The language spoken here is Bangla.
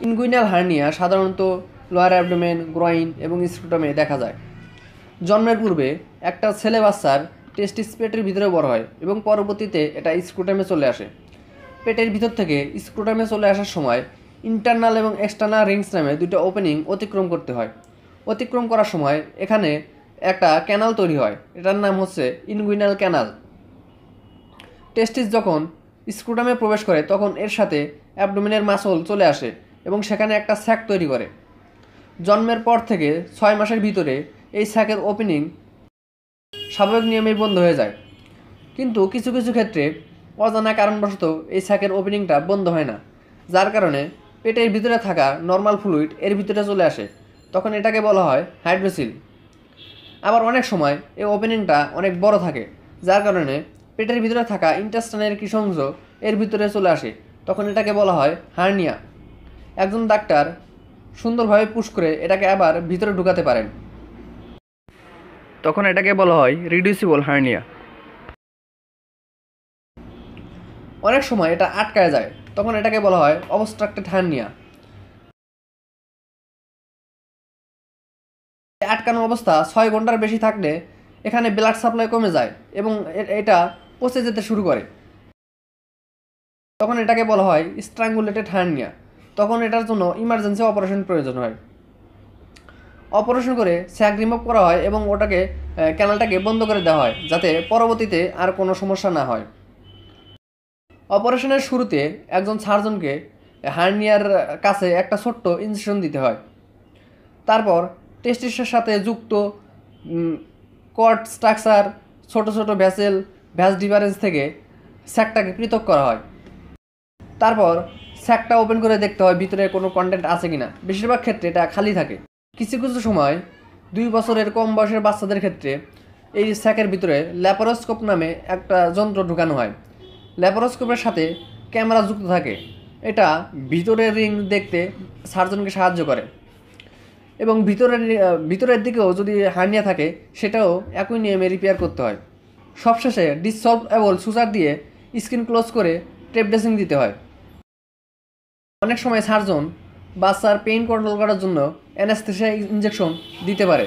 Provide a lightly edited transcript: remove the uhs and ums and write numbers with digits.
ইনগুইনাল হার্নিয়া সাধারণত লোয়ার অ্যাবডোমেন, গ্রোইন এবং স্ক্রোটামে দেখা যায়। জন্মের পূর্বে একটা ছেলে বাচ্চার টেস্টিস পেটের ভিতরে বড় হয় এবং পরবর্তীতে এটা স্ক্রোটামে চলে আসে। পেটের ভিতর থেকে স্ক্রোটামে চলে আসার সময় ইন্টারনাল এবং এক্সটার্নাল রিংস নামে দুটো ওপেনিং অতিক্রম করতে হয়। অতিক্রম করার সময় এখানে একটা ক্যানাল তৈরি হয়, এটার নাম হচ্ছে ইনগুইনাল ক্যানাল। টেস্টিস যখন স্ক্রোটামে প্রবেশ করে তখন এর সাথে অ্যাবডোমেনের মাসল চলে আসে এবং সেখানে একটা স্যাক তৈরি করে। জন্মের পর থেকে 6 মাসের ভিতরে এই স্যাকের ওপেনিং স্বাভাবিক নিয়মেই বন্ধ হয়ে যায়, কিন্তু কিছু কিছু ক্ষেত্রে অজানা কারণবশত এই স্যাকের ওপেনিংটা বন্ধ হয় না, যার কারণে পেটের ভিতরে থাকা নর্মাল ফ্লুইড এর ভিতরে চলে আসে, তখন এটাকে বলা হয় হাইড্রোসিল। আবার অনেক সময় এই ওপেনিংটা অনেক বড় থাকে, যার কারণে পেটের ভিতরে থাকা ইন্টেস্টাইনের কিছু অংশ এর ভিতরে চলে আসে, তখন এটাকে বলা হয় হার্নিয়া। একজন ডাক্তার সুন্দরভাবে পুশ করে এটাকে আবার ভিতরে ঢুকাতে পারেন, তখন এটাকে বলা হয় রিডিউসিবল হার্নিয়া। অনেক সময় এটা আটকায় যায়, তখন এটাকে বলা হয় অবস্ট্রাক্টেড হার্নিয়া। আটকানো অবস্থা 6 ঘন্টার বেশি থাকলে এখানে ব্লাড সাপ্লাই কমে যায় এবং এটা পচে যেতে শুরু করে, তখন এটাকে বলা হয় স্ট্রাঙ্গুলেটেড হার্নিয়া। তখন এটার জন্য ইমার্জেন্সি অপারেশন প্রয়োজন হয়। অপারেশন করে স্যাক রিমুভ করা হয় এবং ওটাকে ক্যানালটাকে বন্ধ করে দেওয়া হয় যাতে পরবর্তীতে আর কোনো সমস্যা না হয়। অপারেশনের শুরুতে একজন সার্জনকে হার্নিয়ার কাছে একটা ছোট্ট ইনজেকশন দিতে হয়। তারপর টেস্টিসের সাথে যুক্ত কর্ড স্ট্রাকচার, ছোট ছোট ভ্যাস ডিফারেন্স থেকে স্যাকটাকে পৃথক করা হয়। তারপর স্যাকটা ওপেন করে দেখতে হয় ভিতরে কোনো কন্টেন্ট আছে কিনা। বেশিরভাগ ক্ষেত্রে এটা খালি থাকে। কিছু কিছু সময় 2 বছরের কম বয়সের বাচ্চাদের ক্ষেত্রে এই স্যাকের ভিতরে ল্যাপারোস্কোপ নামে একটা যন্ত্র ঢুকানো হয়। ল্যাপারোস্কোপের সাথে ক্যামেরা যুক্ত থাকে, এটা ভিতরের রিং দেখতে সার্জনকে সাহায্য করে এবং ভিতরের দিকেও যদি হার্নিয়া থাকে সেটাও একই নিয়মে রিপেয়ার করতে হয়। সবশেষে ডিসলভেবল সুচার দিয়ে স্কিন ক্লোজ করে টেপ ড্রেসিং দিতে হয়। অনেক সময় সার্জন বাচ্চার পেইন কন্ট্রোল করার জন্য অ্যানেস্থেসিয়া ইনজেকশন দিতে পারে।